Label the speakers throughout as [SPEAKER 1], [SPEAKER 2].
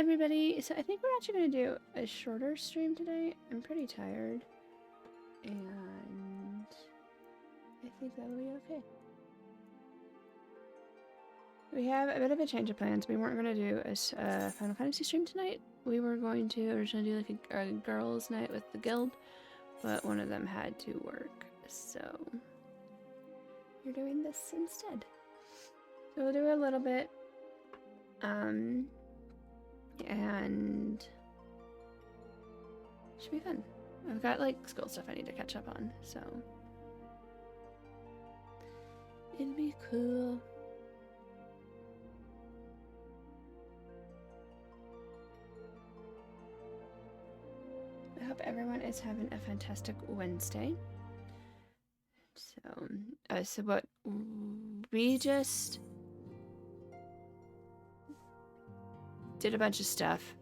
[SPEAKER 1] everybody. So I think we're actually going to do a shorter stream today. I'm pretty tired. And I think that'll be okay. We have a bit of a change of plans. We weren't going to do a Final Fantasy stream tonight. We were going to originally do like a girls' night with the guild, but one of them had to work. So we're doing this instead. So we'll do a little bit. And should be fun. I've got like school stuff I need to catch up on, so it'll be cool. I hope everyone is having a fantastic Wednesday. So what we just did a bunch of stuff.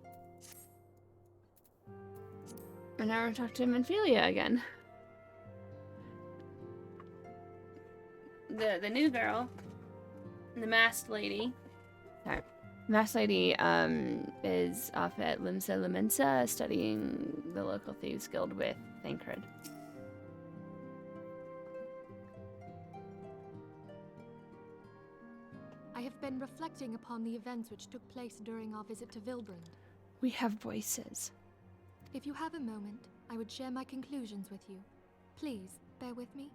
[SPEAKER 1] And now we're talking to Minfilia again. The new girl, the masked lady. Sorry. Masked lady is off at Limsa Limensa studying the local thieves guild with Thancred.
[SPEAKER 2] I have been reflecting upon the events which took place during our visit to Vilbrand.
[SPEAKER 1] We have voices.
[SPEAKER 2] If you have a moment, I would share my conclusions with you. Please, bear with me.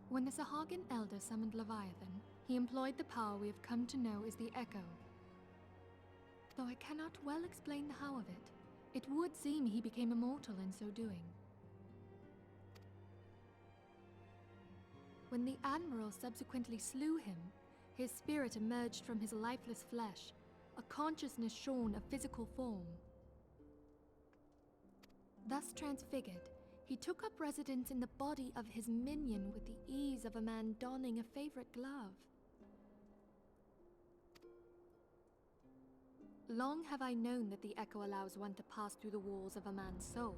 [SPEAKER 2] When the Sahagin Elder summoned Leviathan, he employed the power we have come to know as the Echo. Though I cannot well explain the how of it, it would seem he became immortal in so doing. When the Admiral subsequently slew him, his spirit emerged from his lifeless flesh, a consciousness shorn of physical form. Thus transfigured, he took up residence in the body of his minion with the ease of a man donning a favorite glove. Long have I known that the Echo allows one to pass through the walls of a man's soul.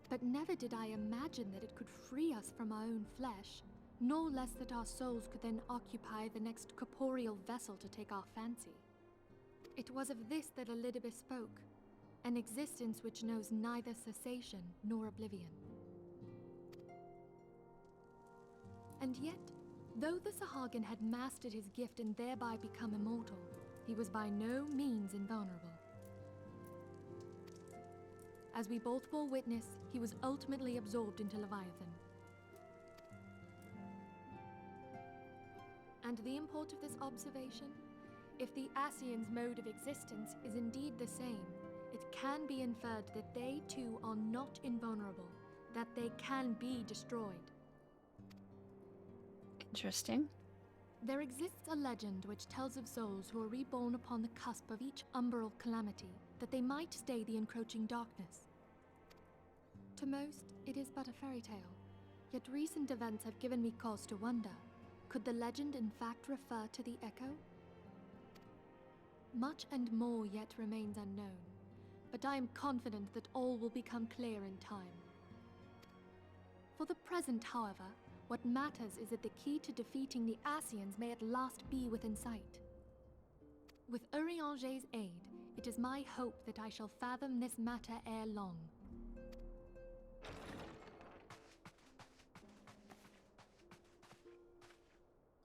[SPEAKER 2] But never did I imagine that it could free us from our own flesh, nor less that our souls could then occupy the next corporeal vessel to take our fancy. It was of this that Elidibeth spoke, an existence which knows neither cessation nor oblivion. And yet, though the Sahagin had mastered his gift and thereby become immortal, he was by no means invulnerable. As we both bore witness, he was ultimately absorbed into Leviathan. And the import of this observation? If the Ascians' mode of existence is indeed the same, it can be inferred that they too are not invulnerable, that they can be destroyed.
[SPEAKER 1] Interesting.
[SPEAKER 2] There exists a legend which tells of souls who are reborn upon the cusp of each umbral calamity, that they might stay the encroaching darkness. To most, it is but a fairy tale, yet recent events have given me cause to wonder. Could the legend in fact refer to the Echo? Much and more yet remains unknown, but I am confident that all will become clear in time. For the present, however, what matters is that the key to defeating the Ascians may at last be within sight. With Urianger's aid, it is my hope that I shall fathom this matter ere long.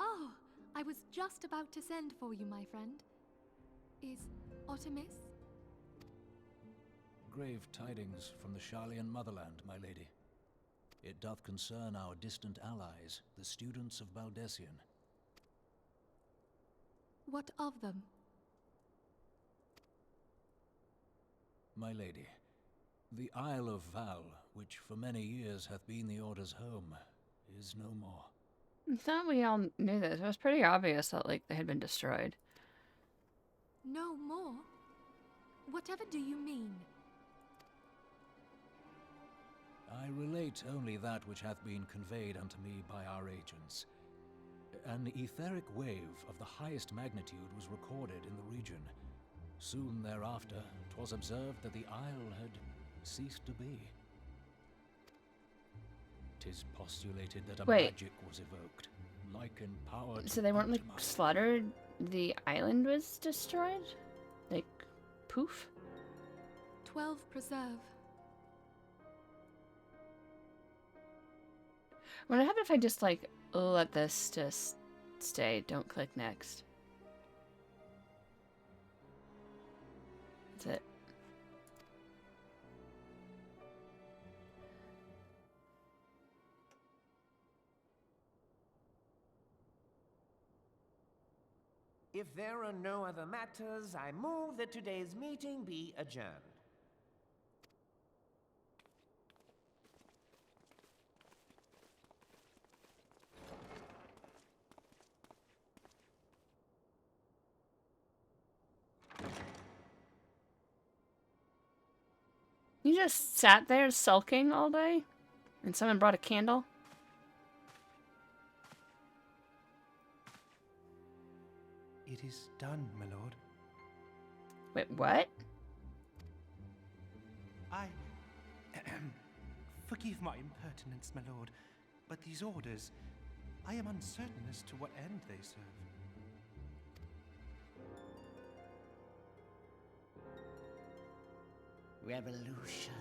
[SPEAKER 2] Oh, I was just about to send for you, my friend. Is Artemis?
[SPEAKER 3] Grave tidings from the Sharlayan motherland, my lady. It doth concern our distant allies, the students of Baldessian.
[SPEAKER 2] What of them?
[SPEAKER 3] My lady, the Isle of Val, which for many years hath been the Order's home, is no more.
[SPEAKER 1] I thought we all knew this. It was pretty obvious that like they had been destroyed.
[SPEAKER 2] No more? Whatever do you mean?
[SPEAKER 3] I relate only that which hath been conveyed unto me by our agents. An etheric wave of the highest magnitude was recorded in the region. Soon thereafter, 'twas observed that the isle had ceased to be. 'Tis postulated that a magic was evoked, like empowered.
[SPEAKER 1] So they weren't like slaughtered the island was destroyed? Like, poof?
[SPEAKER 2] 12 preserve.
[SPEAKER 1] What would happen if I just, like, let this just stay? Don't click next. That's it.
[SPEAKER 4] If there are no other matters, I move that today's meeting be adjourned.
[SPEAKER 1] You just sat there sulking all day? And someone brought a candle?
[SPEAKER 5] It is done, my lord.
[SPEAKER 1] Wait, what?
[SPEAKER 5] I... Forgive my impertinence, my lord, but these orders, I am uncertain as to what end they serve.
[SPEAKER 4] Revolution.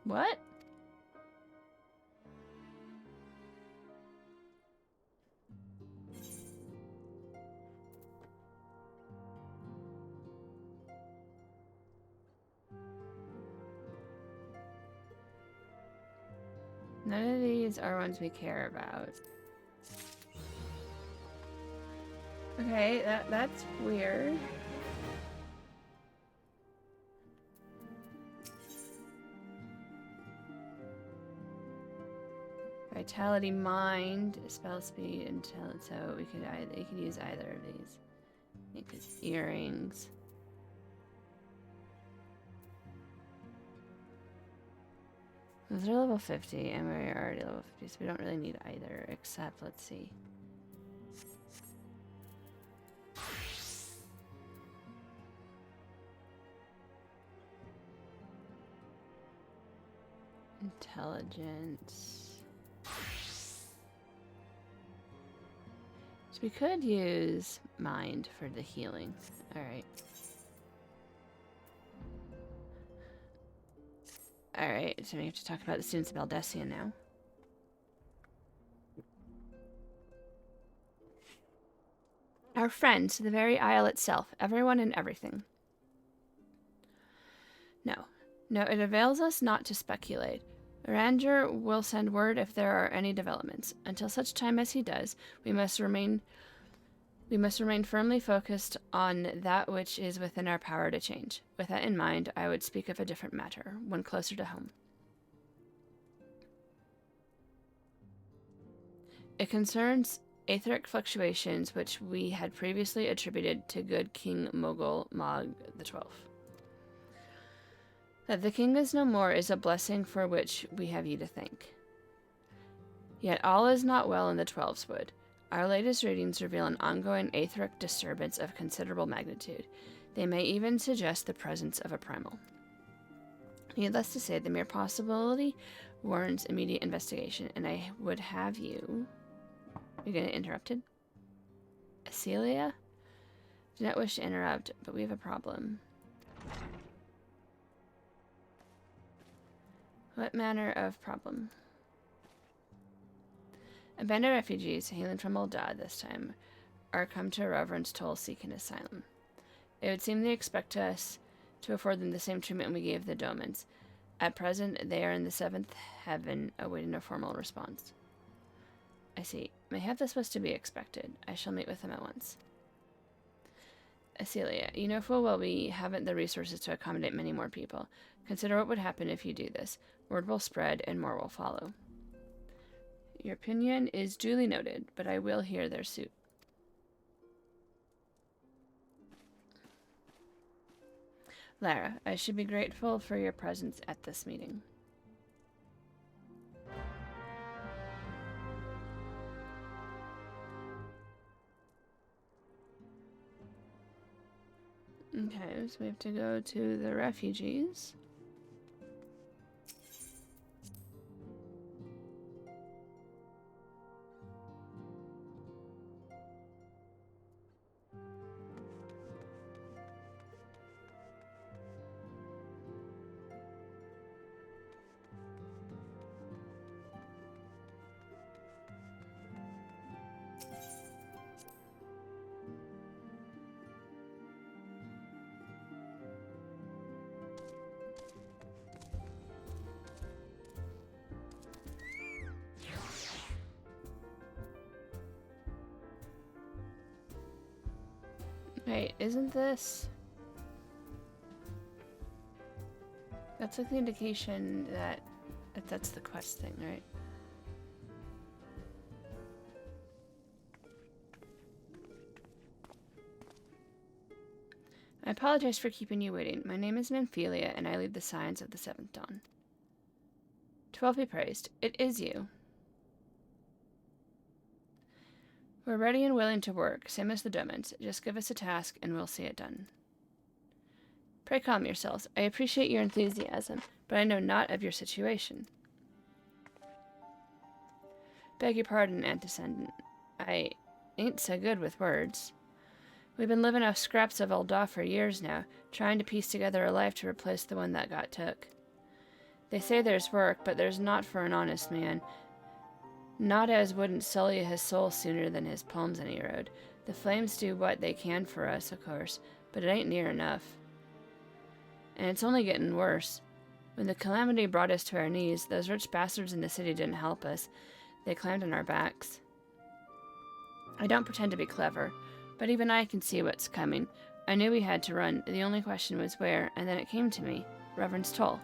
[SPEAKER 1] What? None of these are ones we care about. Okay, that's weird. Vitality, mind, spell speed, intelligence. So we could use either of these. Make these earrings. Those are level 50, and we're already level 50, so we don't really need either, except, let's see. Intelligence. So we could use mind for the healing. Alright. Alright, so we have to talk about the students of Aldesia now. Our friends, the very isle itself, everyone and everything. No, it avails us not to speculate. Ranger will send word if there are any developments. Until such time as he does, we must remain firmly focused on that which is within our power to change. With that in mind, I would speak of a different matter, one closer to home. It concerns etheric fluctuations which we had previously attributed to good King Mogul Mog XII. That the king is no more is a blessing for which we have you to thank. Yet all is not well in the Twelveswood. Our latest readings reveal an ongoing etheric disturbance of considerable magnitude. They may even suggest the presence of a primal. Needless to say, the mere possibility warrants immediate investigation, and I would have you... You're getting interrupted? Celia? Do not wish to interrupt, but we have a problem. What manner of problem? Abandoned refugees, hailing from Uldad this time, are come to Reverend's Toll seeking asylum. It would seem they expect us to afford them the same treatment we gave the Domans. At present, they are in the 7th heaven, awaiting a formal response. I see. Mayhap this was to be expected. I shall meet with them at once. Celia, you know full well we haven't the resources to accommodate many more people. Consider what would happen if you do this. Word will spread, and more will follow. Your opinion is duly noted, but I will hear their suit. Lara, I should be grateful for your presence at this meeting. Okay, so we have to go to the refugees. Wait, isn't this... That's like the indication that that's the quest thing, right? I apologize for keeping you waiting. My name is Nymphelia, and I lead the Scions of the Seventh Dawn. 12 be praised. It is you. We're ready and willing to work, same as the Domans. Just give us a task, and we'll see it done. Pray calm yourselves. I appreciate your enthusiasm, but I know not of your situation. Beg your pardon, Antecedent. I ain't so good with words. We've been living off scraps of Ul'dah for years now, trying to piece together a life to replace the one that got took. They say there's work, but there's not for an honest man. Not as wouldn't sully his soul sooner than his palms any road. The flames do what they can for us, of course, but it ain't near enough. And it's only getting worse. When the calamity brought us to our knees, those rich bastards in the city didn't help us. They climbed on our backs. I don't pretend to be clever, but even I can see what's coming. I knew we had to run. The only question was where, and then it came to me. Reverend's Toll.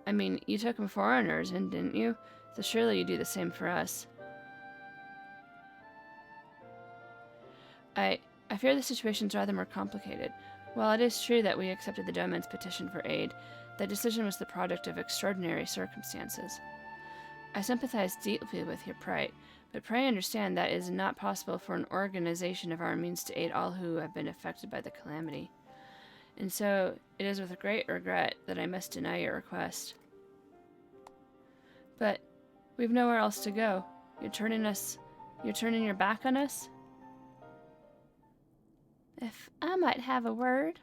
[SPEAKER 1] I mean, you took him foreigners in, didn't you? So surely you do the same for us. I fear the situation's rather more complicated. While it is true that we accepted the Domain's petition for aid, that decision was the product of extraordinary circumstances. I sympathize deeply with your plight, but pray understand that it is not possible for an organization of our means to aid all who have been affected by the calamity. And so, it is with great regret that I must deny your request. But we've nowhere else to go. You're turning your back on us? If I might have a word.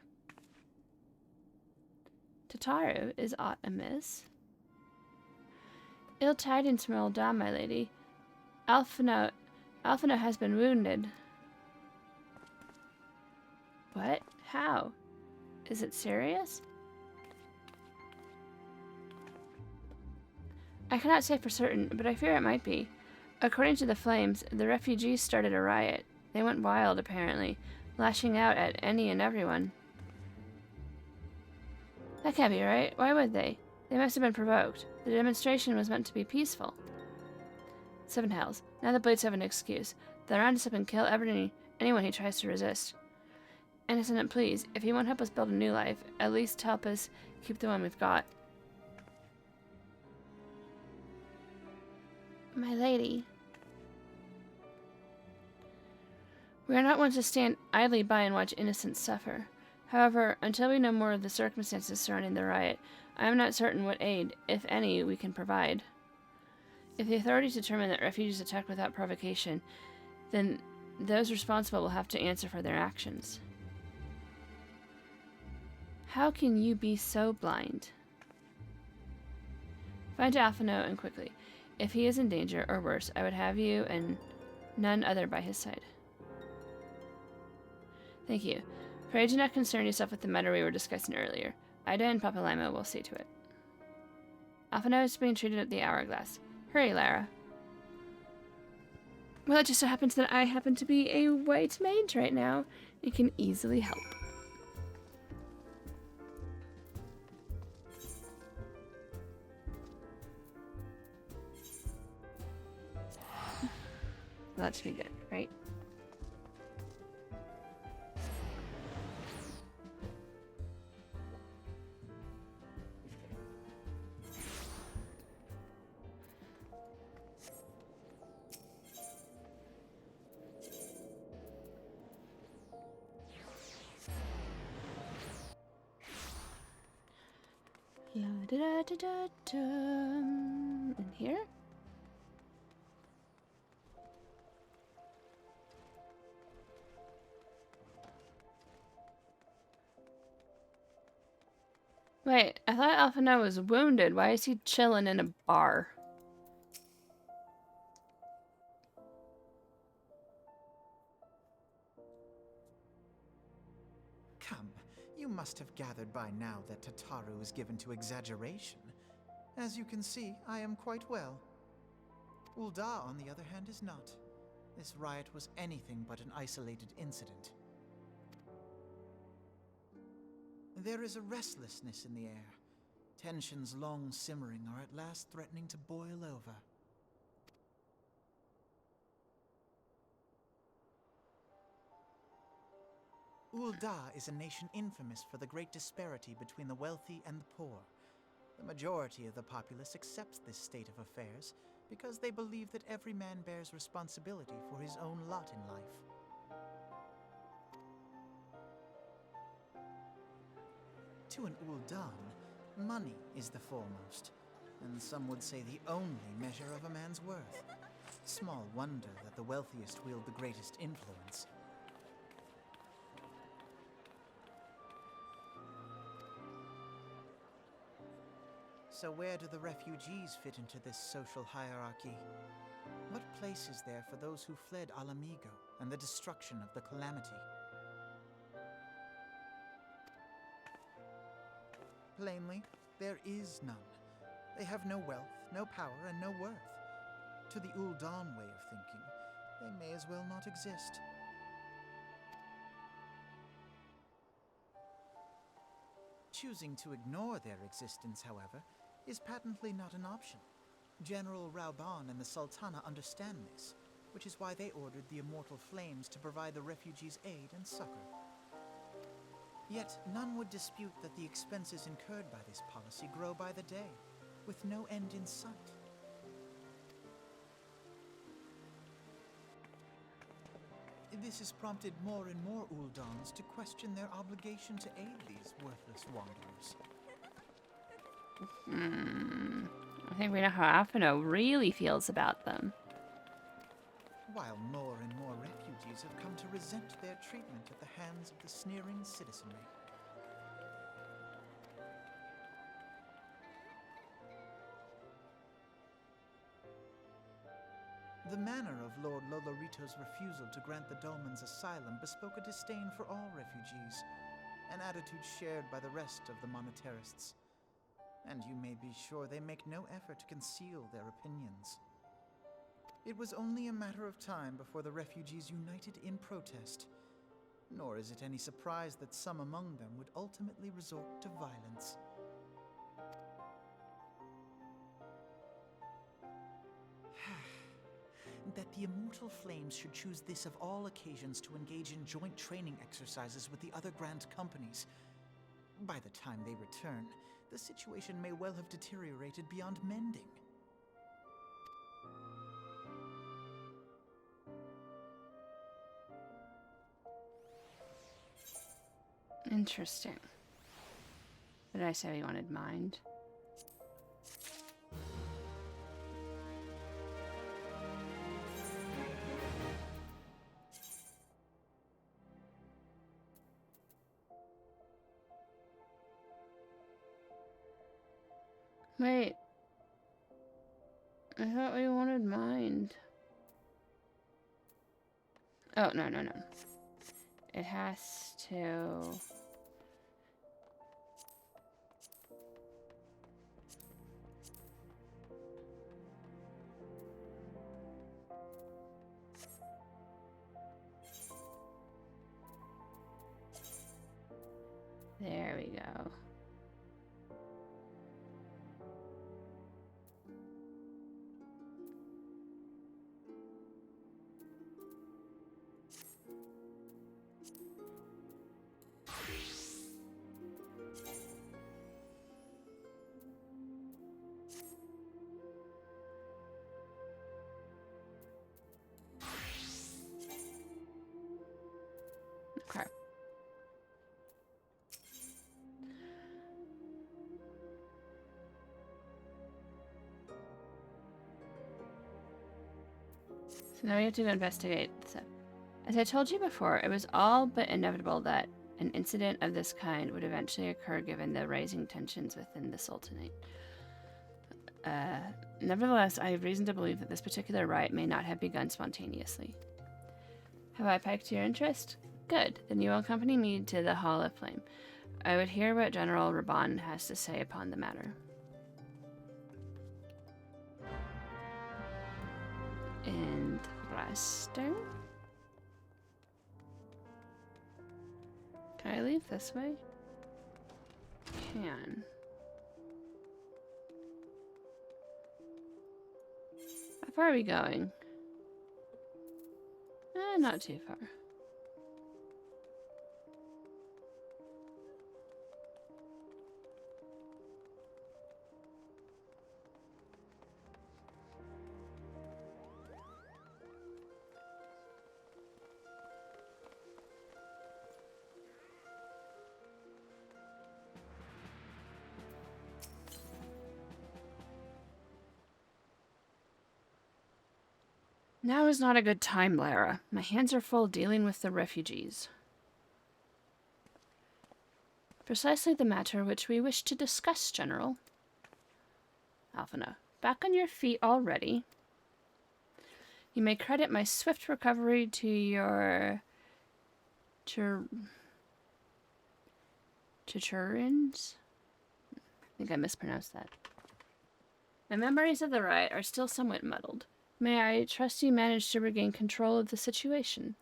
[SPEAKER 1] Tataru, is aught amiss? Ill tidings from Ul'dah, my lady. Alphino has been wounded. What? How? Is it serious? I cannot say for certain, but I fear it might be. According to the Flames, the refugees started a riot. They went wild, apparently, lashing out at any and everyone. That can't be right. Why would they? They must have been provoked. The demonstration was meant to be peaceful. Seven hells. Now the Blades have an excuse. They'll round us up and kill anyone who tries to resist. Innocent, please, if you won't help us build a new life, at least help us keep the one we've got. My lady. We are not ones to stand idly by and watch innocents suffer. However, until we know more of the circumstances surrounding the riot, I am not certain what aid, if any, we can provide. If the authorities determine that refugees attacked without provocation, then those responsible will have to answer for their actions. How can you be so blind? Find Alphino and quickly. If he is in danger, or worse, I would have you and none other by his side. Thank you. Pray do not concern yourself with the matter we were discussing earlier. Ida and Papalimo will see to it. Alphino is being treated at the Hourglass. Hurry, Lara. Well, it just so happens that I happen to be a white mage right now. It can easily help. That should be good, right? La da da da da da. In here? Wait, I thought Alphino was wounded. Why is he chilling in a bar?
[SPEAKER 6] Come, you must have gathered by now that Tataru is given to exaggeration. As you can see, I am quite well. Ul'dah, on the other hand, is not. This riot was anything but an isolated incident. There is a restlessness in the air. Tensions long simmering are at last threatening to boil over. Ul'dah is a nation infamous for the great disparity between the wealthy and the poor. The majority of the populace accepts this state of affairs because they believe that every man bears responsibility for his own lot in life. To an Ul'dan, money is the foremost, and some would say the only measure of a man's worth. Small wonder that the wealthiest wield the greatest influence. So where do the refugees fit into this social hierarchy? What place is there for those who fled Alamigo and the destruction of the Calamity? Plainly, there is none. They have no wealth, no power, and no worth. To the Ul'dan way of thinking, they may as well not exist. Choosing to ignore their existence, however, is patently not an option. General Rauban and the Sultana understand this, which is why they ordered the Immortal Flames to provide the refugees aid and succor. Yet none would dispute that the expenses incurred by this policy grow by the day, with no end in sight. This has prompted more and more Ul'dans to question their obligation to aid these worthless wanderers.
[SPEAKER 1] I think we know how Afino really feels about them.
[SPEAKER 6] While more and more refugees have come to resent their treatment at the hands of the sneering citizenry. The manner of Lord Lolorito's refusal to grant the Dolmens asylum bespoke a disdain for all refugees, an attitude shared by the rest of the monetarists. And you may be sure they make no effort to conceal their opinions. It was only a matter of time before the refugees united in protest, nor is it any surprise that some among them would ultimately resort to violence. That the Immortal Flames should choose this of all occasions to engage in joint training exercises with the other Grand Companies. By the time they return, the situation may well have deteriorated beyond mending.
[SPEAKER 1] Interesting. Did I say we wanted mind? Wait. I thought we wanted mind. Oh, no. It has to... There we go. Okay. So now we have to investigate. So, as I told you before, it was all but inevitable that an incident of this kind would eventually occur given the rising tensions within the Sultanate. Nevertheless, I have reason to believe that this particular riot may not have begun spontaneously. Have I piqued your interest? Good. Then you will accompany me to the Hall of Flame. I would hear what General Raban has to say upon the matter. Interesting. Can I leave this way? can. How far are we going? Not too far. Now is not a good time, Lara. My hands are full dealing with the refugees. Precisely the matter which we wish to discuss, General. Alphina, back on your feet already. You may credit my swift recovery to your... Chichurins? I think I mispronounced that. My memories of the riot are still somewhat muddled. May I trust you managed to regain control of the situation?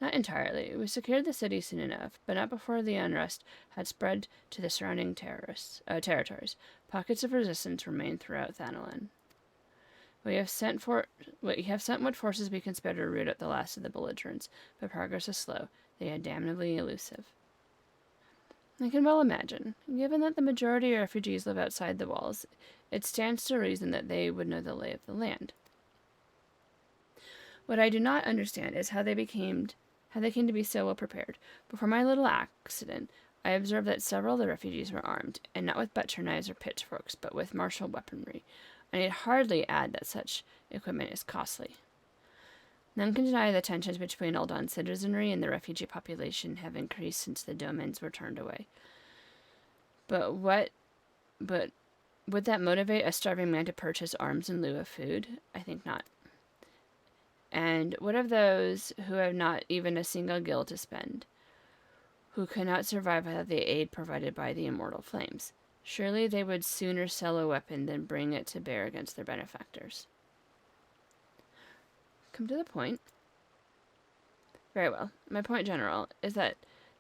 [SPEAKER 1] Not entirely. We secured the city soon enough, but not before the unrest had spread to the surrounding territories. Pockets of resistance remain throughout Thanalan. We have sent what forces we consider to root out the last of the belligerents, but progress is slow. They are damnably elusive. I can well imagine. Given that the majority of refugees live outside the walls, it stands to reason that they would know the lay of the land. What I do not understand is how they came to be so well prepared. Before my little accident, I observed that several of the refugees were armed, and not with butcher knives or pitchforks, but with martial weaponry. I need hardly add that such equipment is costly. None can deny the tensions between Uldan citizenry and the refugee population have increased since the domains were turned away. But would that motivate a starving man to purchase arms in lieu of food? I think not. And what of those who have not even a single gil to spend, who cannot survive without the aid provided by the immortal flames? Surely they would sooner sell a weapon than bring it to bear against their benefactors. Come to the point. Very well. My point, General, is that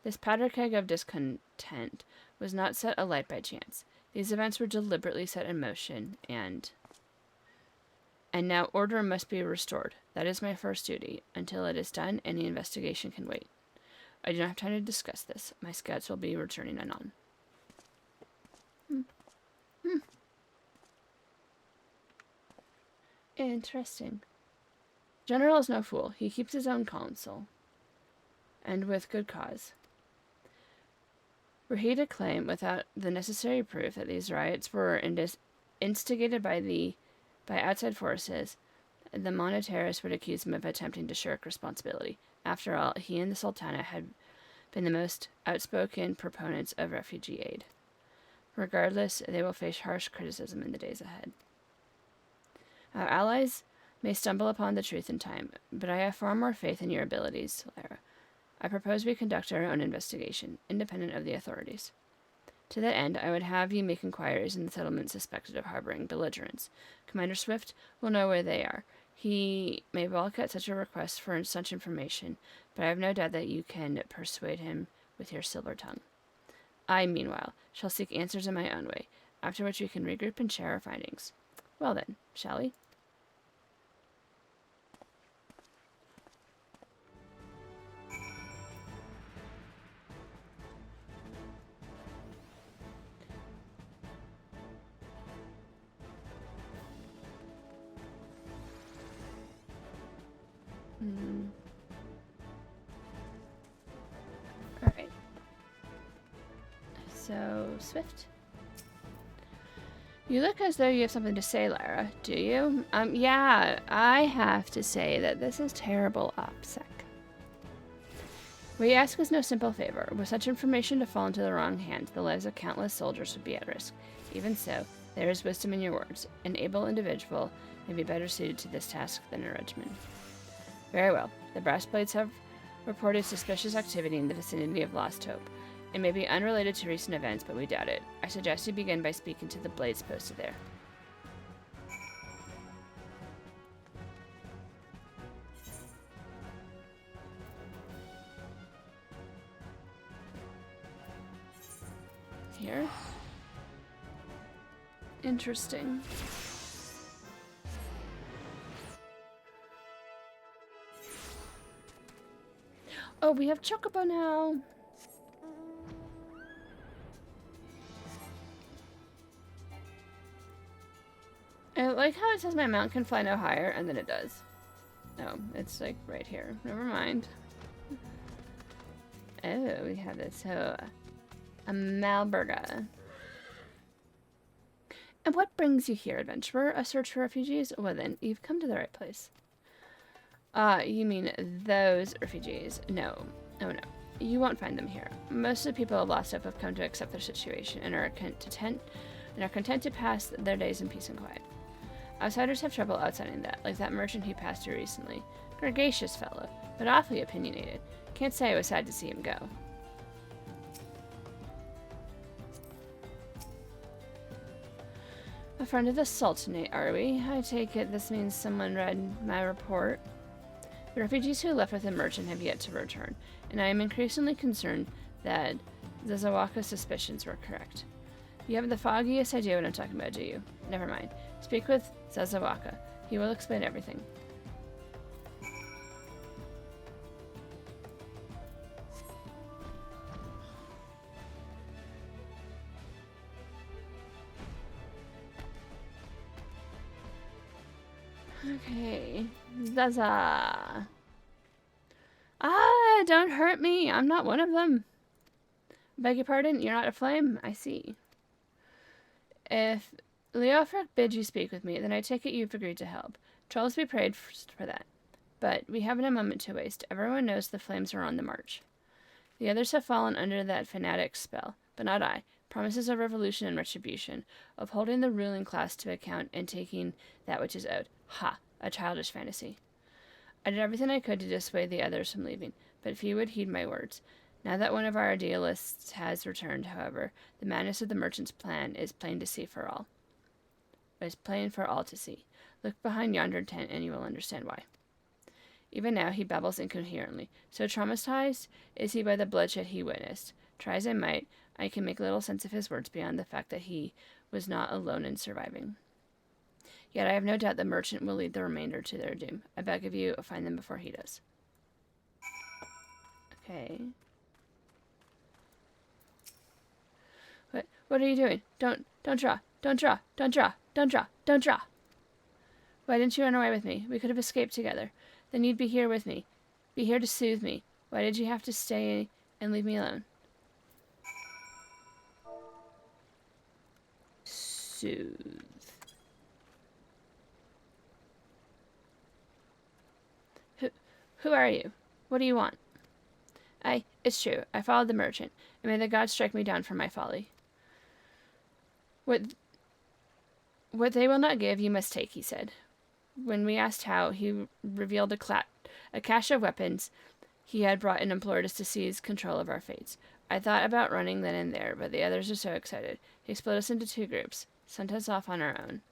[SPEAKER 1] this powder keg of discontent was not set alight by chance. These events were deliberately set in motion, and now order must be restored. That is my first duty. Until it is done, any investigation can wait. I do not have time to discuss this. My scouts will be returning anon. Interesting. General is no fool. He keeps his own counsel. And with good cause. Were he to claim, without the necessary proof, that these riots were instigated by outside forces, the monetarists would accuse him of attempting to shirk responsibility. After all, he and the Sultana had been the most outspoken proponents of refugee aid. Regardless, they will face harsh criticism in the days ahead. Our allies may stumble upon the truth in time, but I have far more faith in your abilities, Lara. I propose we conduct our own investigation, independent of the authorities. To that end, I would have you make inquiries in the settlements suspected of harboring belligerents. Commander Swift will know where they are. He may balk at such a request for such information, but I have no doubt that you can persuade him with your silver tongue. I, meanwhile, shall seek answers in my own way, after which we can regroup and share our findings. Well then, shall we? Alright. So, Swift? You look as though you have something to say, Lara. Do you? Yeah, I have to say that this is terrible OPSEC. What you ask is no simple favor. With such information to fall into the wrong hands, the lives of countless soldiers would be at risk. Even so, there is wisdom in your words. An able individual may be better suited to this task than a regiment. Very well. The Brassblades have reported suspicious activity in the vicinity of Lost Hope. It may be unrelated to recent events, but we doubt it. I suggest you begin by speaking to the Blades posted there. here. Interesting. Oh, we have Chocobo now. I like how it says my mount can fly no higher, and then it does. Oh, it's like right here. Never mind. Oh, we have this. So, a Malberga. And what brings you here, adventurer? A search for refugees? Well then, you've come to the right place. You mean those refugees? No. Oh no. You won't find them here. Most of the people of Lost Hope have come to accept their situation and are content to pass their days in peace and quiet. Outsiders have trouble outsiding that, like that merchant who passed through recently. Gregarious fellow, but awfully opinionated. Can't say I was sad to see him go. A friend of the Sultanate, are we? I take it this means someone read my report. The refugees who left with the merchant have yet to return, and I am increasingly concerned that Zazawaka's suspicions were correct. You haven't the foggiest idea what I'm talking about, do you? Never mind. Speak with Zazawaka. He will explain everything. Okay. Zaza. Ah, don't hurt me. I'm not one of them. Beg your pardon? You're not a flame? I see. If Leofric bids you speak with me, then I take it you've agreed to help. Trolls be prayed for that. But we haven't a moment to waste. Everyone knows the flames are on the march. The others have fallen under that fanatic spell, but not I. Promises of revolution and retribution, of holding the ruling class to account and taking that which is owed. Ha! A childish fantasy. I did everything I could to dissuade the others from leaving, but few would heed my words. Now that one of our idealists has returned, however, the madness of the merchant's plan is plain to see for all. It is plain for all to see. Look behind yonder tent and you will understand why. Even now he babbles incoherently. So traumatized is he by the bloodshed he witnessed. Try as I might, I can make little sense of his words beyond the fact that he was not alone in surviving. Yet I have no doubt the merchant will lead the remainder to their doom. I beg of you, find them before he does. Okay. What are you doing? Don't draw. Don't draw. Don't draw. Don't draw. Don't draw. Why didn't you run away with me? We could have escaped together. Then you'd be here with me. Be here to soothe me. Why did you have to stay and leave me alone? Soothe. Who are you? What do you want? It's true. I followed the merchant, and may the gods strike me down for my folly. What they will not give, you must take, he said. When we asked how, he revealed a cache of weapons he had brought and implored us to seize control of our fates. I thought about running then and there, but the others were so excited. He split us into 2 groups, sent us off on our own.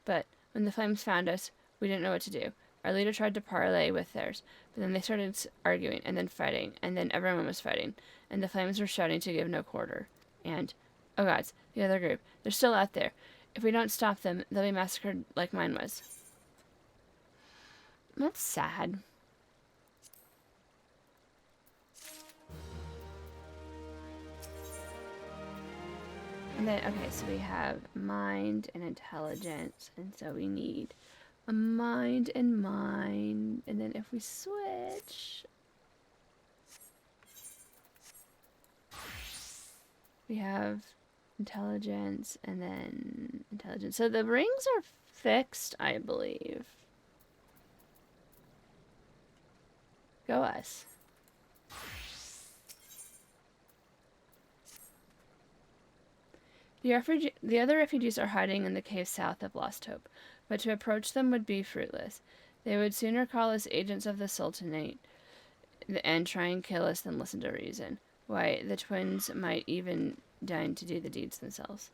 [SPEAKER 1] But when the flames found us, we didn't know what to do. Our leader tried to parley with theirs, but then they started arguing, and then fighting, and then everyone was fighting, and the flames were shouting to give no quarter. And, oh gods, the other group, they're still out there. If we don't stop them, they'll be massacred like mine was. That's sad. And then, okay, so we have mind and intelligence, and so we need a mind, and then if we switch, we have intelligence, and then intelligence. So the rings are fixed, I believe. Go us. The other refugees are hiding in the cave south of Lost Hope, but to approach them would be fruitless. They would sooner call us agents of the Sultanate and try and kill us than listen to reason. Why, the twins might even deign to do the deeds themselves.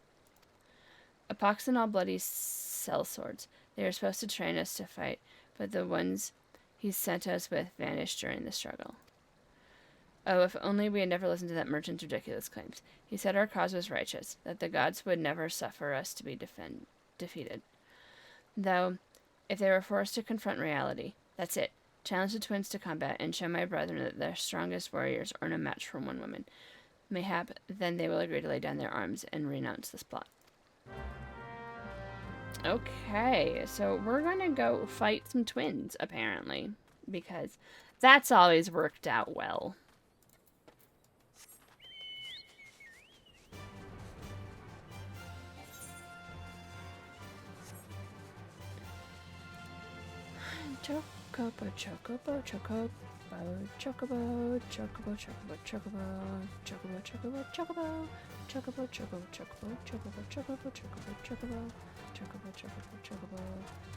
[SPEAKER 1] A pox and all bloody sellswords. They are supposed to train us to fight, but the ones he sent us with vanished during the struggle. Oh, if only we had never listened to that merchant's ridiculous claims. He said our cause was righteous, that the gods would never suffer us to be defeated. Though, if they were forced to confront reality, that's it. Challenge the twins to combat and show my brethren that their strongest warriors are no match for one woman. Mayhap then they will agree to lay down their arms and renounce this plot. Okay, so we're gonna go fight some twins, apparently, because that's always worked out well. Chocobo, chocobo, chocobo, chocobo, chocobo, chocobo, chocobo, chocobo, chocobo, chocobo, chocobo, chocobo, chocobo, chocobo, chocobo, chocobo, chocobo, chocobo, chocobo.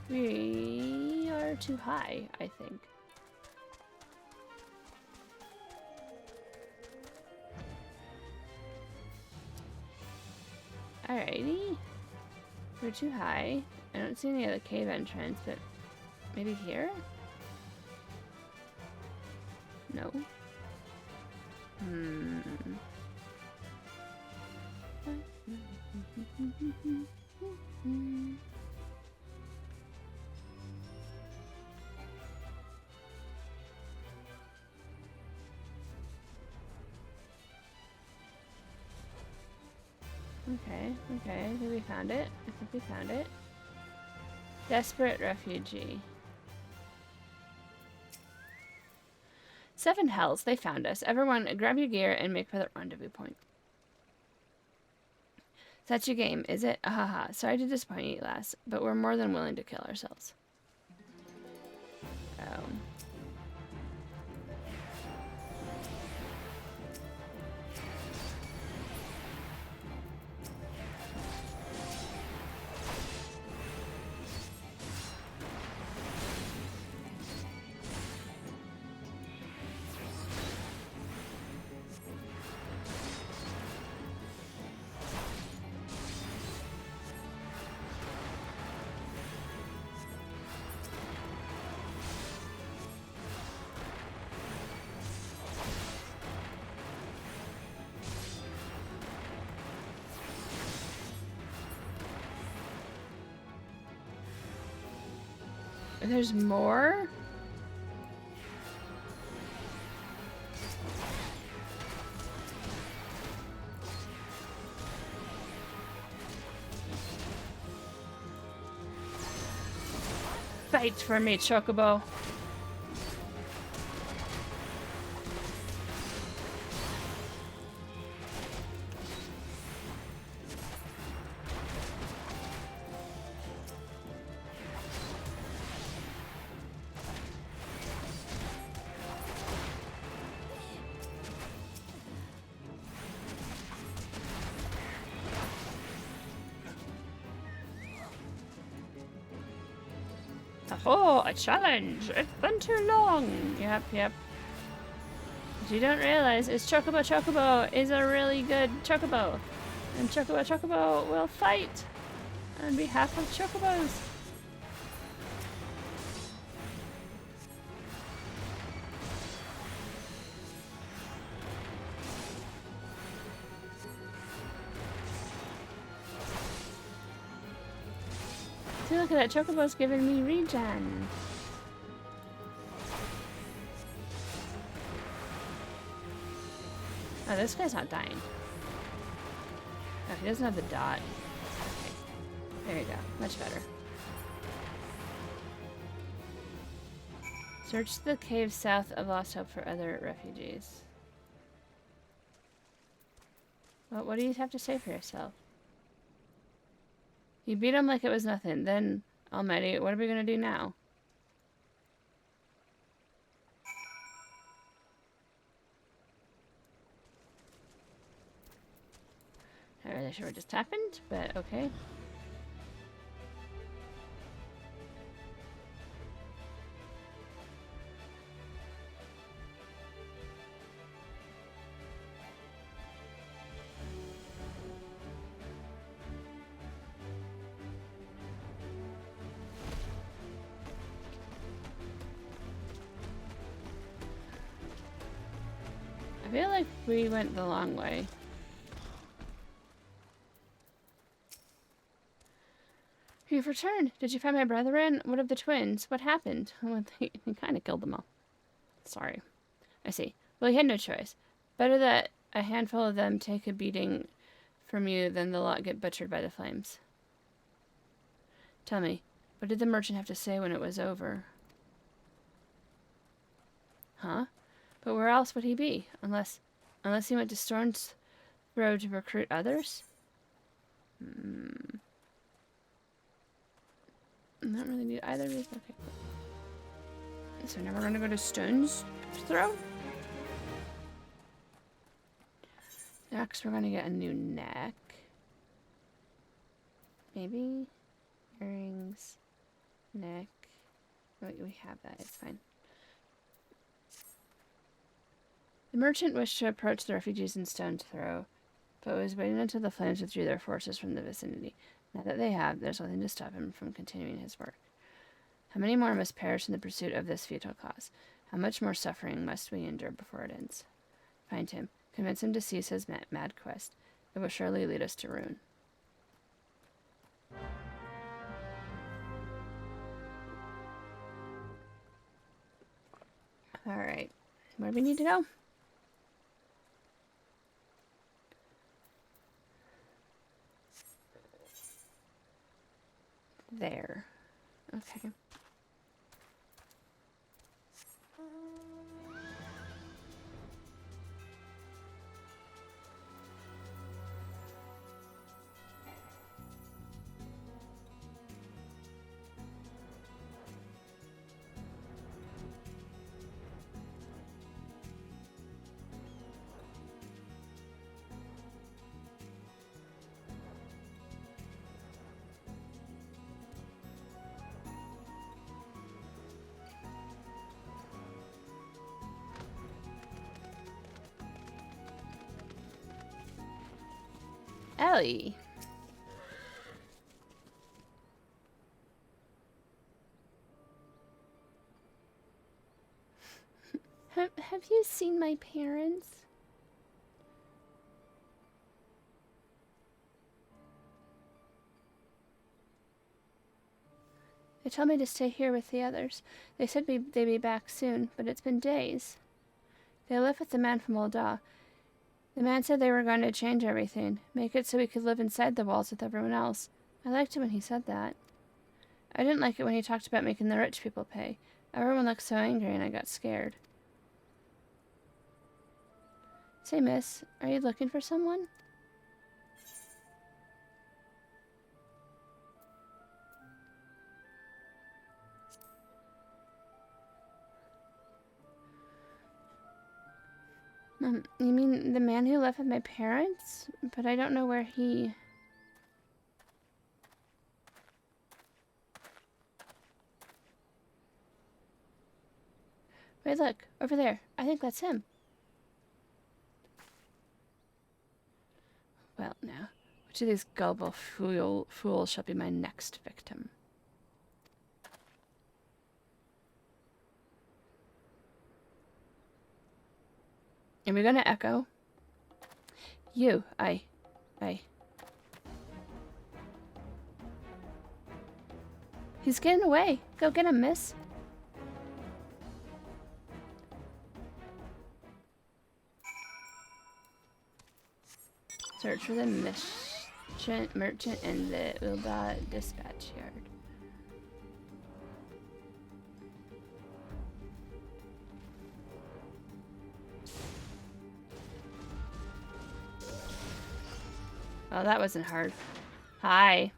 [SPEAKER 1] We are too high, I think. Alrighty. We're too high. I don't see any other cave entrance, but maybe here? No. Okay, I think we found it. Desperate refugee. 7 hells, they found us. Everyone, grab your gear and make for the rendezvous point. That's your game, is it? Ahaha, sorry to disappoint you, lass, but we're more than willing to kill ourselves. Oh. There's more? Fight for me, Chocobo. Oh, a challenge! It's been too long! Yep. What you don't realize is Chocobo is a really good Chocobo. And Chocobo will fight on behalf of Chocobos. See, look at that, Chocobo's giving me regen. Oh, this guy's not dying. Oh, he doesn't have the dot. Okay. There you go. Much better. Search the cave south of Lost Hope for other refugees. Well, what do you have to say for yourself? You beat him like it was nothing. Then, almighty, what are we going to do now? Not really sure what just happened, but okay. I feel like we went the long way. You've returned. Did you find my brethren? What of the twins? What happened? Well, he kind of killed them all. Sorry. I see. Well, you had no choice. Better that a handful of them take a beating from you than the lot get butchered by the flames. Tell me, what did the merchant have to say when it was over? Huh? But where else would he be? Unless he went to Storm's Throw to recruit others? I don't really need either of these. Okay, cool. So now we're gonna go to Stone's Throw. Next, we're gonna get a new neck. Maybe earrings, neck. Wait, we have that. It's fine. The merchant wished to approach the refugees in Stone's Throw, but was waiting until the flames withdrew their forces from the vicinity. Now that they have, there's nothing to stop him from continuing his work. How many more must perish in the pursuit of this futile cause? How much more suffering must we endure before it ends? Find him. Convince him to cease his mad quest. It will surely lead us to ruin. Alright. Where do we need to go? There. Okay. Ellie. Have you seen my parents? They told me to stay here with the others. They said they'd be back soon, but it's been days. They left with the man from Ul'dah. The man said they were going to change everything, make it so we could live inside the walls with everyone else. I liked it when he said that. I didn't like it when he talked about making the rich people pay. Everyone looked so angry and I got scared. Say, miss, are you looking for someone? You mean the man who left with my parents? But I don't know where he... Wait, look, over there. I think that's him. Well, now, which of these gullible fools shall be my next victim? Are we gonna echo? You, I. He's getting away. Go get him, miss. Search for the merchant in the Ul'dah dispatch yard. Oh, that wasn't hard. Hi.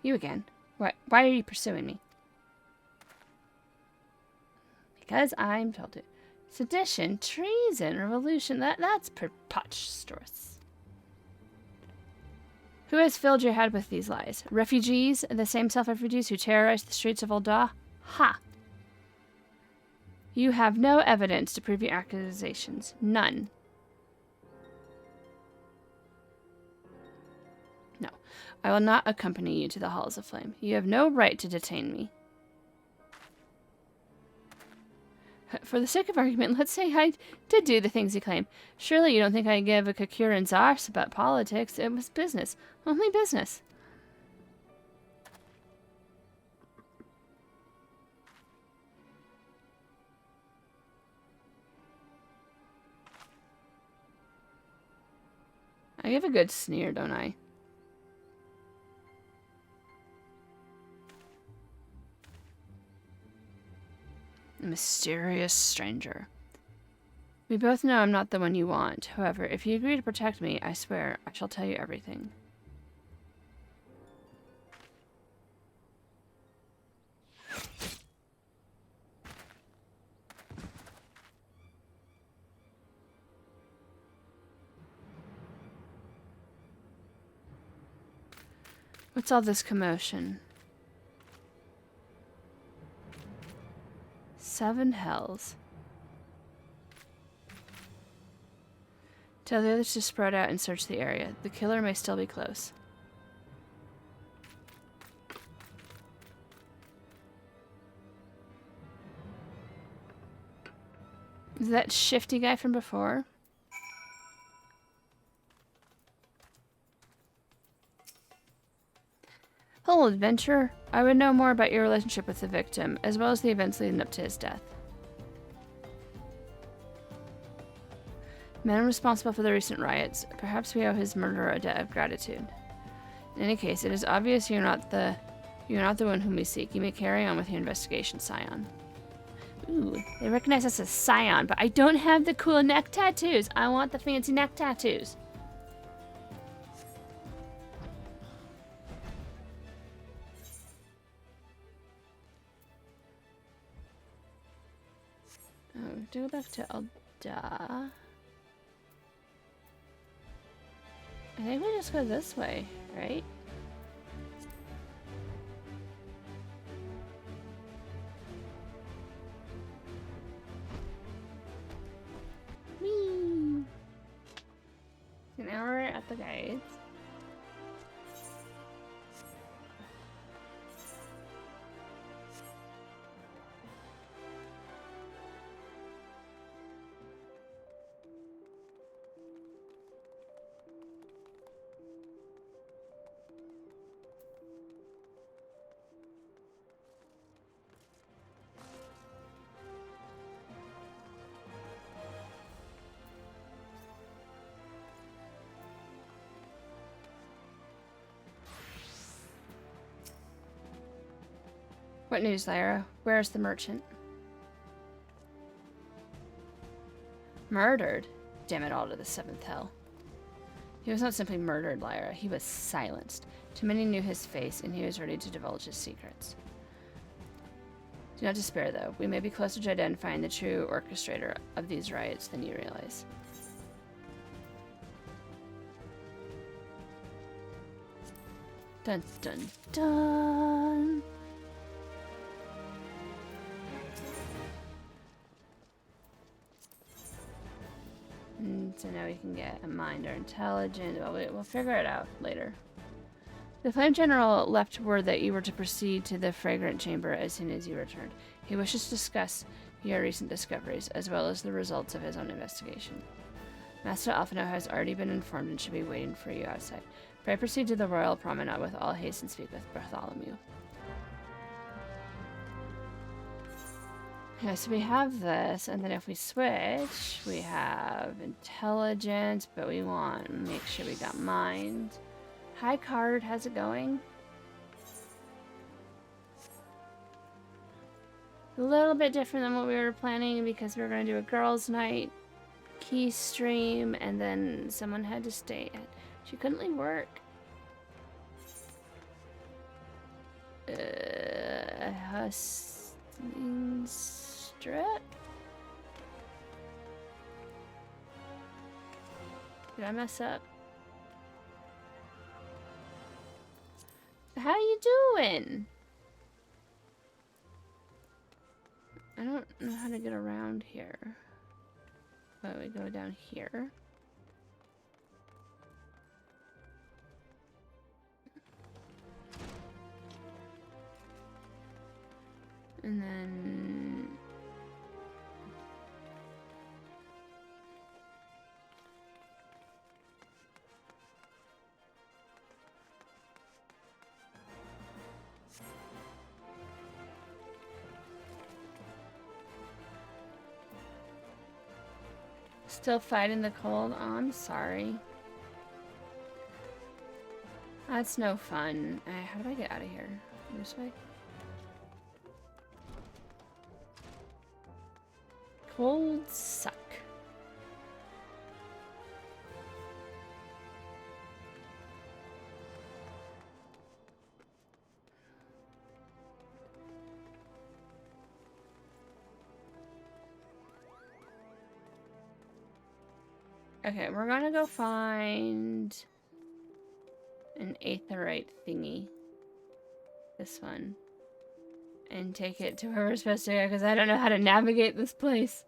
[SPEAKER 1] You again. Why are you pursuing me? Because I'm told to. Sedition, treason, revolution, that's preposterous. Who has filled your head with these lies? Refugees? The same self-refugees who terrorized the streets of Ul'dah? Ha! You have no evidence to prove your accusations. None. No. I will not accompany you to the Halls of Flame. You have no right to detain me. For the sake of argument, let's say I did do the things you claim. Surely you don't think I give a Kakurin's arse about politics. It was business. Only business. I give a good sneer, don't I? A mysterious stranger. We both know I'm not the one you want. However, if you agree to protect me, I swear I shall tell you everything. What's all this commotion? 7 hells. Tell the others to spread out and search the area. The killer may still be close. Is that shifty guy from before? Hello, adventurer. I would know more about your relationship with the victim, as well as the events leading up to his death. Man responsible for the recent riots. Perhaps we owe his murderer a debt of gratitude. In any case, it is obvious you're not the one whom we seek. You may carry on with your investigation, Scion. Ooh, they recognize us as Scion, but I don't have the cool neck tattoos. I want the fancy neck tattoos. Oh, to go back to Alda. I think we just go this way, right? Whee! So now we're at the guides. What news, Lyra? Where's the merchant? Murdered? Damn it all to the 7th hell. He was not simply murdered, Lyra. He was silenced. Too many knew his face, and he was ready to divulge his secrets. Do not despair, though. We may be closer to identifying the true orchestrator of these riots than you realize. Dun dun dun! So now we can get a mind or intelligence. Well, we'll figure it out later. The Flame General left word that you were to proceed to the Fragrant Chamber as soon as you returned. He wishes to discuss your recent discoveries, as well as the results of his own investigation. Master Alphino has already been informed and should be waiting for you outside. Pray proceed to the Royal Promenade with all haste and speak with Bartholomew. Okay, so we have this, and then if we switch, we have intelligence, but we want to make sure we got mind. Hi, Card, how's it going? A little bit different than what we were planning because we were going to do a girls' night key stream, and then someone had to stay. She couldn't leave work. Hustling strip? Did I mess up? How you doing? I don't know how to get around here. Oh, we go down here. And then... Still fighting the cold? Oh, I'm sorry. That's no fun. How do I get out of here? This way? Colds suck. Okay, we're gonna go find an aetherite thingy. This one. And take it to where we're supposed to go, because I don't know how to navigate this place.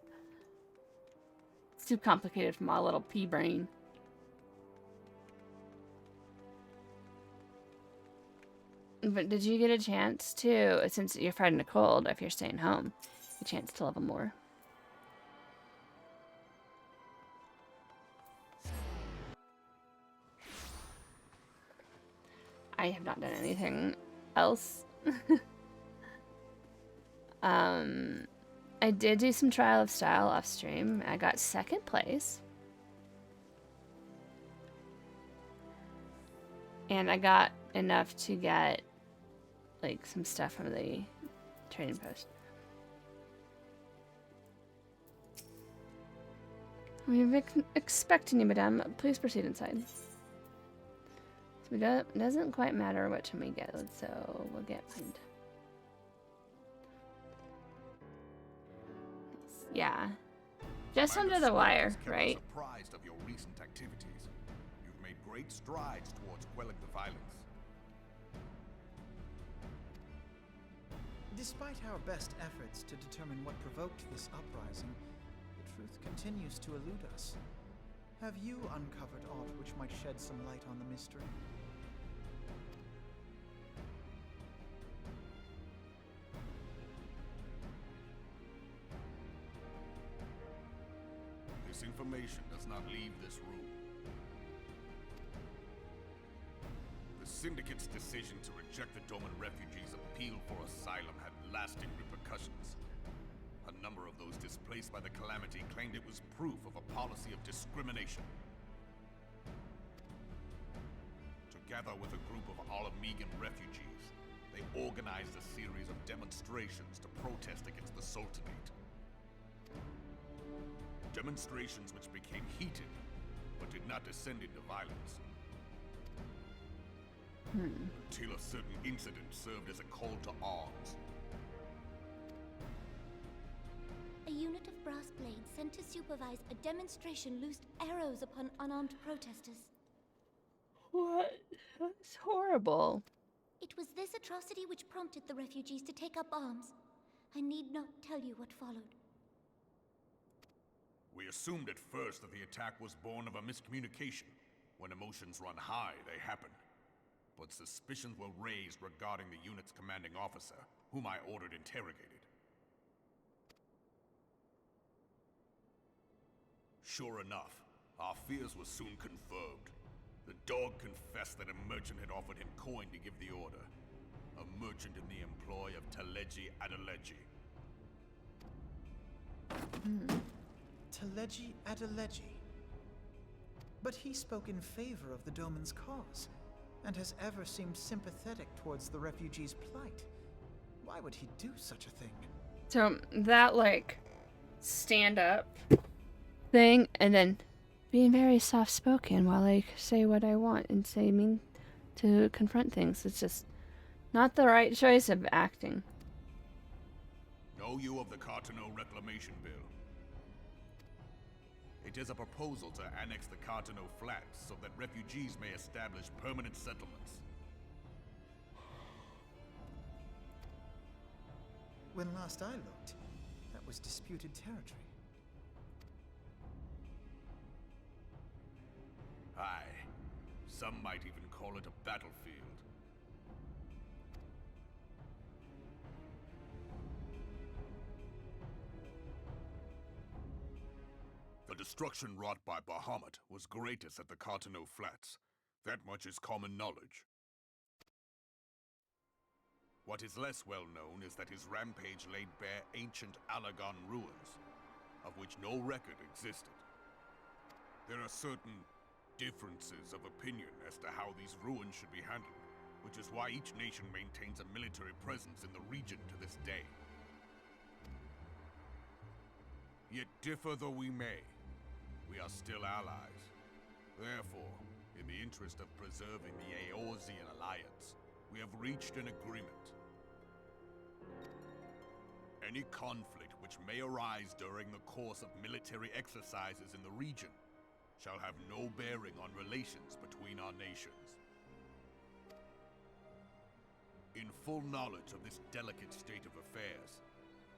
[SPEAKER 1] It's too complicated for my little pea brain. But did you get a chance to, since you're fighting a cold, if you're staying home, a chance to level more? I have not done anything else. I did do some trial of style off stream. I got 2nd place. And I got enough to get like some stuff from the trading post. We're expecting you, madame. Please proceed inside. So it doesn't quite matter what time we get, so we'll get mine. Yeah. Just under the wire, right?
[SPEAKER 7] Surprised of your recent activities. You've made great strides towards quelling the violence.
[SPEAKER 6] Despite our best efforts to determine what provoked this uprising, the truth continues to elude us. Have you uncovered aught which might shed some light on the mystery?
[SPEAKER 7] This information does not leave this room. The Syndicate's decision to reject the Doman refugees' appeal for asylum had lasting repercussions. A number of those displaced by the calamity claimed it was proof of a policy of discrimination. Together with a group of Alamegan refugees, they organized a series of demonstrations to protest against the Sultanate. Demonstrations which became heated, but did not descend into violence. Until a certain incident served as a call to arms.
[SPEAKER 8] A unit of brass blades sent to supervise a demonstration loosed arrows upon unarmed protesters.
[SPEAKER 1] What? That's horrible.
[SPEAKER 8] It was this atrocity which prompted the refugees to take up arms. I need not tell you what followed.
[SPEAKER 7] We assumed at first that the attack was born of a miscommunication. When emotions run high, they happen. But suspicions were raised regarding the unit's commanding officer, whom I ordered interrogated. Sure enough, our fears were soon confirmed. The dog confessed that a merchant had offered him coin to give the order. A merchant in the employ of Teleji Adeleji.
[SPEAKER 6] Teleji Adeleji. But he spoke in favor of the Doman's cause, and has ever seemed sympathetic towards the refugees' plight. Why would he do such a thing?
[SPEAKER 1] So that, like, stand up thing, and then being very soft-spoken while I say what I want and say mean to confront things. It's just not the right choice of acting.
[SPEAKER 7] Know you of the Cartano Reclamation Bill? It is a proposal to annex the Cartano Flats so that refugees may establish permanent settlements.
[SPEAKER 6] When last I looked, that was disputed territory.
[SPEAKER 7] Aye. Some might even call it a battlefield. destruction wrought by Bahamut was greatest at the Cartano Flats. That much is common knowledge. What is less well known is that his rampage laid bare ancient Alagon ruins, of which no record existed. There are certain differences of opinion as to how these ruins should be handled, which is why each nation maintains a military presence in the region to this day. Yet differ though we may, we are still allies. Therefore, in the interest of preserving the Eorzean alliance, we have reached an agreement. Any conflict which may arise during the course of military exercises in the region shall have no bearing on relations between our nations. In full knowledge of this delicate state of affairs,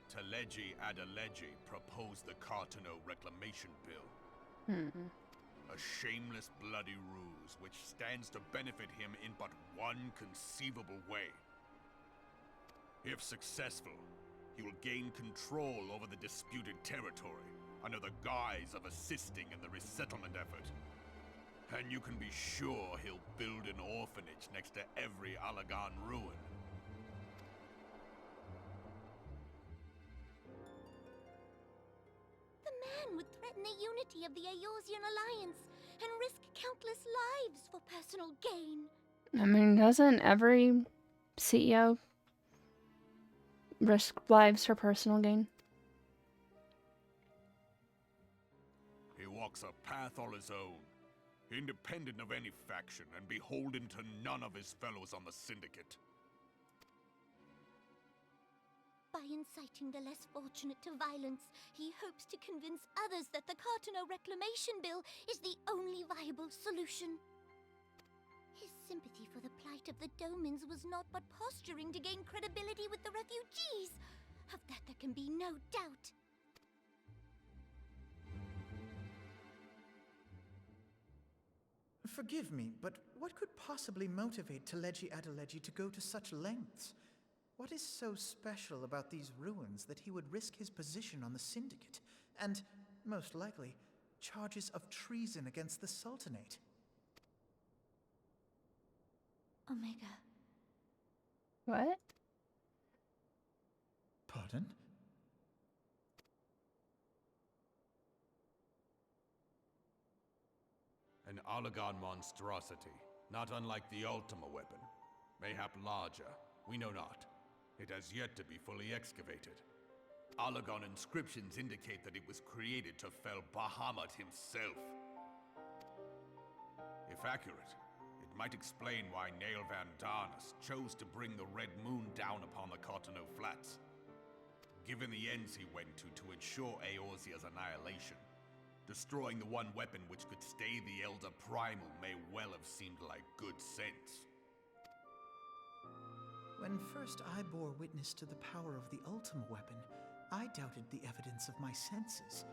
[SPEAKER 7] Teleji Adeleji proposed the Cartano Reclamation Bill. A shameless bloody ruse which stands to benefit him in but one conceivable way. If successful, he will gain control over the disputed territory under the guise of assisting in the resettlement effort. And you can be sure he'll build an orphanage next to every Alagon ruin.
[SPEAKER 8] The man would threaten the unity of the Eorzean alliance and risk countless lives for personal gain.
[SPEAKER 1] I mean, doesn't every CEO risk lives for personal gain?
[SPEAKER 7] He walks a path all his own, independent of any faction and beholden to none of his fellows on the Syndicate.
[SPEAKER 8] By inciting the less fortunate to violence, he hopes to convince others that the Cartano Reclamation Bill is the only viable solution. His sympathy for the plight of the Domans was not but posturing to gain credibility with the refugees. Of that there can be no doubt.
[SPEAKER 6] Forgive me, but what could possibly motivate Teleji Adeleji to go to such lengths? What is so special about these ruins that he would risk his position on the Syndicate, and, most likely, charges of treason against the Sultanate?
[SPEAKER 8] Omega.
[SPEAKER 1] What?
[SPEAKER 6] Pardon?
[SPEAKER 7] An Alagon monstrosity, not unlike the Ultima weapon. Mayhap larger, we know not. It has yet to be fully excavated. Alagon inscriptions indicate that it was created to fell Bahamut himself. If accurate, it might explain why Nail Van Darnus chose to bring the Red Moon down upon the Cartano Flats. Given the ends he went to ensure Eorzea's annihilation, destroying the one weapon which could stay the Elder Primal may well have seemed like good sense.
[SPEAKER 6] When first I bore witness to the power of the Ultima weapon, I doubted the evidence of my senses.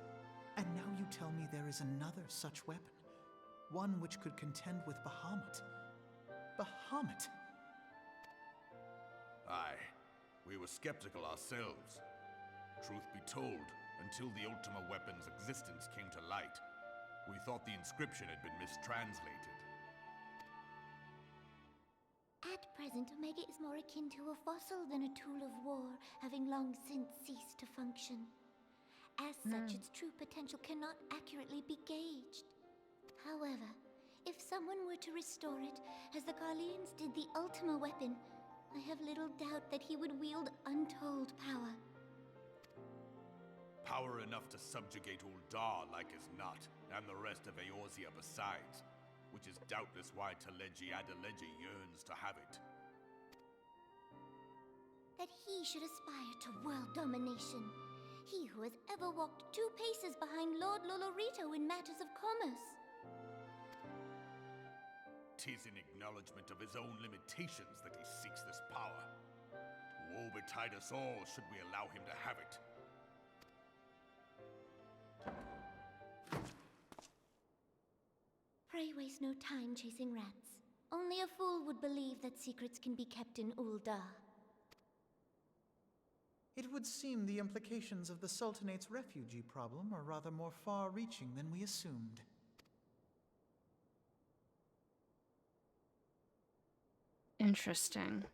[SPEAKER 6] And now you tell me there is another such weapon. One which could contend with Bahamut. Bahamut!
[SPEAKER 7] Aye, we were skeptical ourselves. Truth be told, until the Ultima weapon's existence came to light, we thought the inscription had been mistranslated.
[SPEAKER 8] At present, Omega is more akin to a fossil than a tool of war, having long since ceased to function. As such, its true potential cannot accurately be gauged. However, if someone were to restore it, as the Garleans did the Ultima weapon, I have little doubt that he would wield untold power.
[SPEAKER 7] Power enough to subjugate Uldar like as not, and the rest of Eorzea besides, which is doubtless why Teleji Adeleji yearns to have it.
[SPEAKER 8] That he should aspire to world domination. He who has ever walked 2 paces behind Lord Lolorito in matters of commerce.
[SPEAKER 7] 'Tis in acknowledgement of his own limitations that he seeks this power. Woe betide us all should we allow him to have it.
[SPEAKER 8] Pray waste no time chasing rats. Only a fool would believe that secrets can be kept in Uldar.
[SPEAKER 6] It would seem the implications of the Sultanate's refugee problem are rather more far-reaching than we assumed.
[SPEAKER 1] Interesting.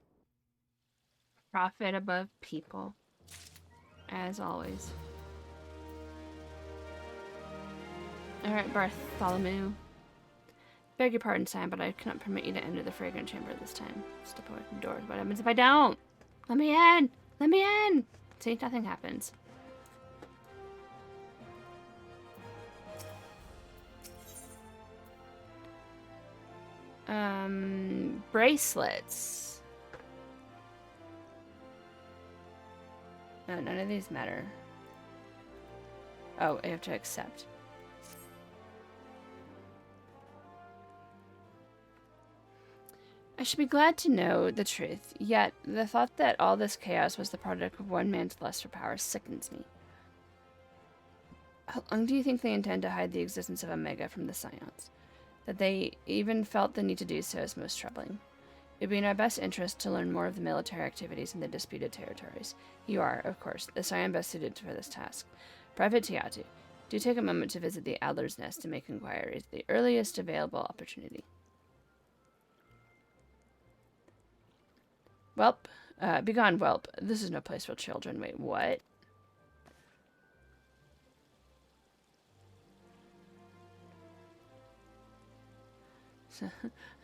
[SPEAKER 1] Profit above people. As always. Alright, Bartholomew. Beg your pardon, Sam, but I cannot permit you to enter the fragrant chamber this time. Step away from the doors. What happens if I don't? Let me in! Let me in! See, nothing happens. Bracelets. No, none of these matter. Oh, I have to accept. I should be glad to know the truth, yet the thought that all this chaos was the product of one man's lust for power sickens me. How long do you think they intend to hide the existence of Omega from the Scions? That they even felt the need to do so is most troubling. It would be in our best interest to learn more of the military activities in the disputed territories. You are, of course, the Scion best suited for this task. Private Tiatu, do take a moment to visit the Adler's Nest to make inquiries at the earliest available opportunity. Welp. Begone, whelp. This is no place for children. Wait, what?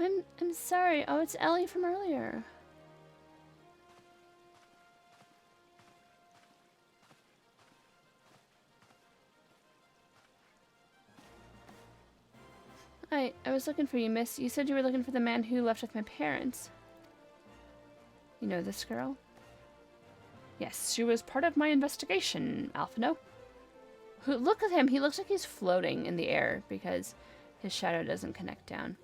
[SPEAKER 1] I'm sorry. Oh, it's Ellie from earlier. I was looking for you, miss. You said you were looking for the man who left with my parents. You know this girl? Yes, she was part of my investigation, Alphino. Look at him. He looks like he's floating in the air because his shadow doesn't connect down.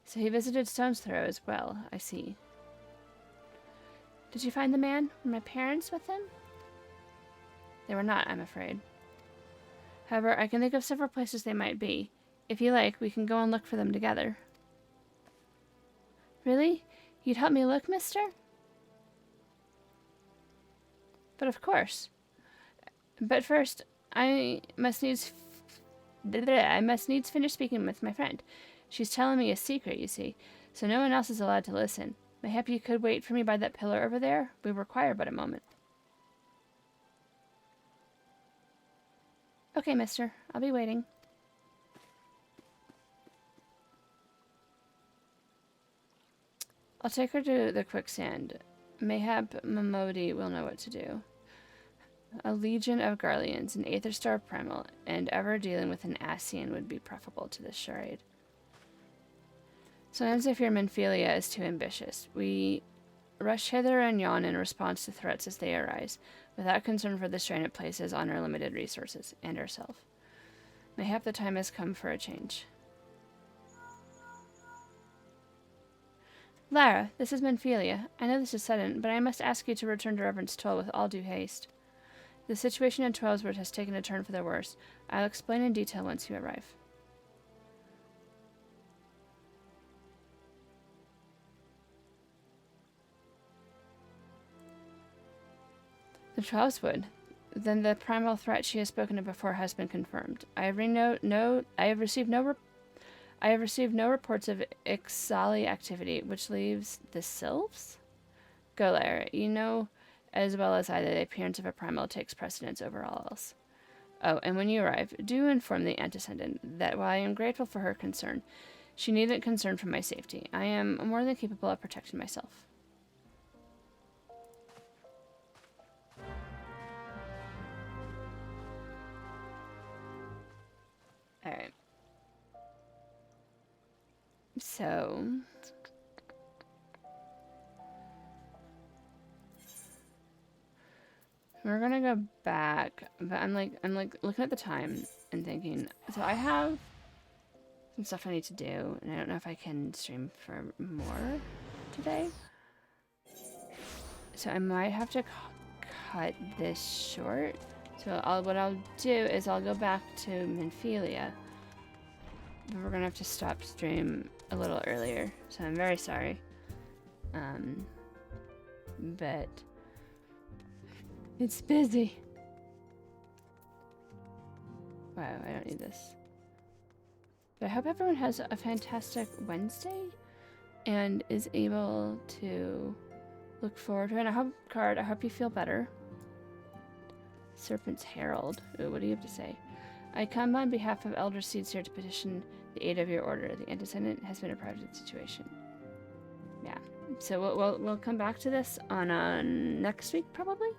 [SPEAKER 1] So he visited Stone's Throw as well, I see. Did you find the man? Were my parents with him? They were not, I'm afraid. However, I can think of several places they might be. If you like, we can go and look for them together. Really? You'd help me look, mister? But of course. But first, I must needs finish speaking with my friend. She's telling me a secret, you see, so no one else is allowed to listen. Mayhap you could wait for me by that pillar over there? We require but a moment. Okay, mister. I'll be waiting. I'll take her to the quicksand. Mayhap Momodi will know what to do. A legion of Garleans, an Aether Star Primal, and ever dealing with an Ascian would be preferable to this charade. Sometimes I fear Menphilia is too ambitious. We rush hither and yon in response to threats as they arise, without concern for the strain it places on our limited resources, and ourselves. Mayhap the time has come for a change. Lara, this is Menphilia. I know this is sudden, but I must ask you to return to Reverend's Toll with all due haste. The situation in Twelveswood has taken a turn for the worse. I'll explain in detail once you arrive. The Twelveswood. Then the primal threat she has spoken of before has been confirmed. I have received no reports of XIV activity, which leaves the Sylphs? Go, Lara. You know as well as I that the appearance of a primal takes precedence over all else. Oh, and when you arrive, do inform the antecedent that while I am grateful for her concern, she needn't concern for my safety. I am more than capable of protecting myself. Alright. So we're gonna go back, but I'm like looking at the time and thinking, so I have some stuff I need to do, and I don't know if I can stream for more today. So I might have to cut this short. So what I'll do is I'll go back to Menphilia. But we're gonna have to stop stream a little earlier. So I'm very sorry. But It's busy. Wow, I don't need this. But I hope everyone has a fantastic Wednesday and is able to look forward to it. And I hope, Card, I hope you feel better. Serpent's Herald. Ooh, what do you have to say? I come on behalf of Elder Seeds here to petition the aid of your order. The Antecedent has been apprised of the situation. Yeah. So we'll come back to this on next week, probably.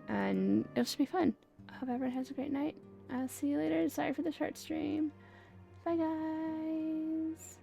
[SPEAKER 1] And it'll just be fun. I hope everyone has a great night. I'll see you later. Sorry for the short stream. Bye, guys.